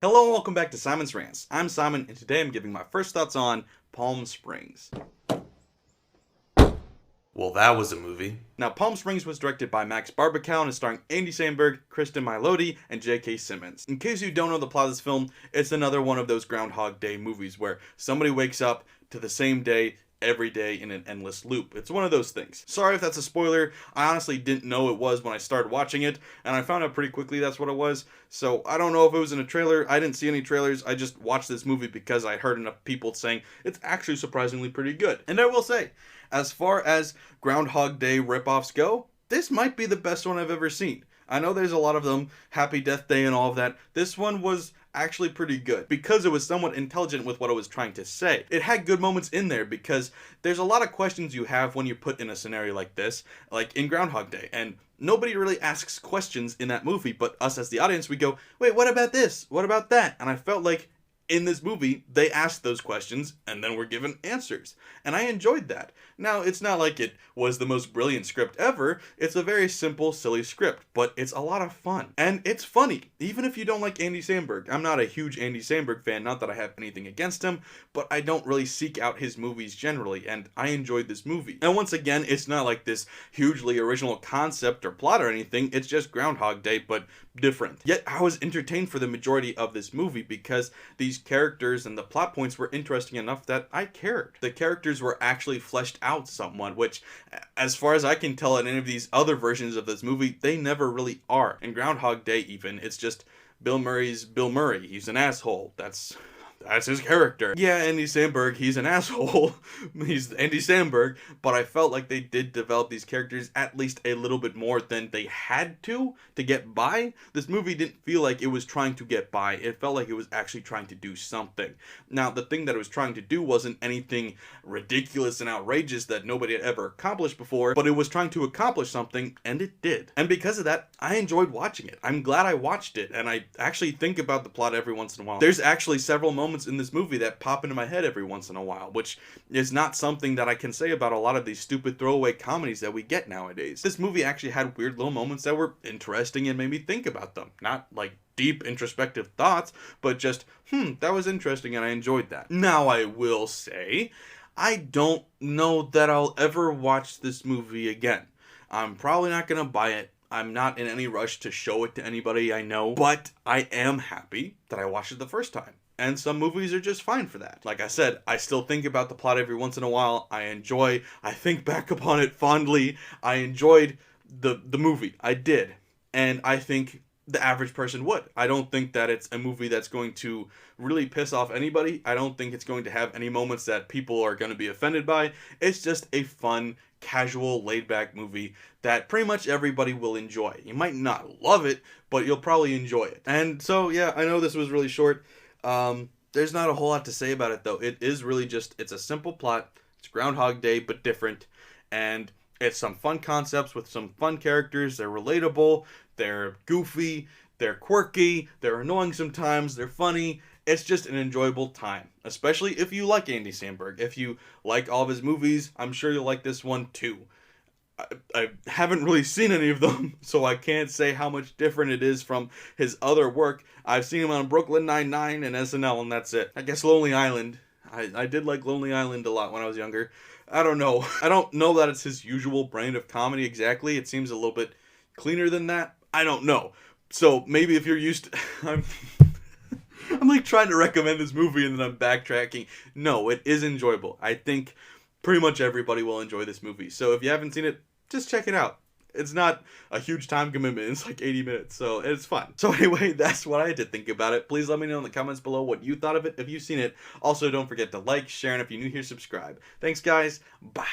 Hello and welcome back to Simon's Rants. I'm Simon and today I'm giving my first thoughts on Palm Springs. Well, that was a movie. Now, Palm Springs was directed by Max Barbacow and is starring Andy Samberg, Cristin, Milioti, and J.K. Simmons. In case you don't know the plot of this film, it's another one of those Groundhog Day movies where somebody wakes up to the same day every day in an endless loop. It's one of those things. Sorry if that's a spoiler. I honestly didn't know it was when I started watching it, and I found out pretty quickly that's what it was. So I don't know if it was in a trailer. I didn't see any trailers. I just watched this movie because I heard enough people saying it's actually surprisingly pretty good. And I will say, as far as Groundhog Day ripoffs go, this might be the best one I've ever seen. I know there's a lot of them, Happy Death Day and all of that. This one was actually pretty good because it was somewhat intelligent with what it was trying to say. It had good moments in there because there's a lot of questions you have when you put in a scenario like this, like in Groundhog Day, and nobody really asks questions in that movie, but us as the audience, we go, wait, what about this? What about that? And I felt like in this movie, they asked those questions and then were given answers. And I enjoyed that. Now, it's not like it was the most brilliant script ever. It's a very simple, silly script, but it's a lot of fun. And it's funny, even if you don't like Andy Samberg. I'm not a huge Andy Samberg fan, not that I have anything against him, but I don't really seek out his movies generally, and I enjoyed this movie. And once again, it's not like this hugely original concept or plot or anything. It's just Groundhog Day, but different. Yet I was entertained for the majority of this movie because these characters and the plot points were interesting enough that I cared. The characters were actually fleshed out somewhat, which, as far as I can tell in any of these other versions of this movie, they never really are. In Groundhog Day even, it's just Bill Murray's Bill Murray. He's an asshole. That's his character. Yeah, Andy Samberg, he's an asshole. He's Andy Samberg, but I felt like they did develop these characters at least a little bit more than they had to get by. This movie didn't feel like it was trying to get by. It felt like it was actually trying to do something. Now, the thing that it was trying to do wasn't anything ridiculous and outrageous that nobody had ever accomplished before, but it was trying to accomplish something, and it did. And because of that, I enjoyed watching it. I'm glad I watched it, and I actually think about the plot every once in a while. There's actually several moments in this movie that pop into my head every once in a while, which is not something that I can say about a lot of these stupid throwaway comedies that we get nowadays. This movie actually had weird little moments that were interesting and made me think about them. Not like deep introspective thoughts, but just, that was interesting and I enjoyed that. Now I will say, I don't know that I'll ever watch this movie again. I'm probably not gonna buy it. I'm not in any rush to show it to anybody I know, but I am happy that I watched it the first time. And some movies are just fine for that. Like I said, I still think about the plot every once in a while. I think back upon it fondly. I enjoyed the movie. I did. And I think the average person would. I don't think that it's a movie that's going to really piss off anybody. I don't think it's going to have any moments that people are going to be offended by. It's just a fun, casual, laid-back movie that pretty much everybody will enjoy. You might not love it, but you'll probably enjoy it. And so, yeah, I know this was really short. There's not a whole lot to say about it, though. It is really just, it's a simple plot. It's Groundhog Day, but different. And it's some fun concepts with some fun characters. They're relatable. They're goofy. They're quirky. They're annoying sometimes. They're funny. It's just an enjoyable time, especially if you like Andy Samberg. If you like all of his movies, I'm sure you'll like this one too. I haven't really seen any of them, so I can't say how much different it is from his other work. I've seen him on Brooklyn Nine-Nine and SNL, and that's it. I guess Lonely Island. I did like Lonely Island a lot when I was younger. I don't know. I don't know that it's his usual brand of comedy exactly. It seems a little bit cleaner than that. I don't know. So maybe if you're used to... I'm like trying to recommend this movie and then I'm backtracking. No, it is enjoyable. I think pretty much everybody will enjoy this movie. So if you haven't seen it, just check it out. It's not a huge time commitment. It's like 80 minutes, so it's fun. So anyway, that's what I had to think about it. Please let me know in the comments below what you thought of it if you've seen it. Also, don't forget to like, share, and if you're new here, subscribe. Thanks, guys. Bye.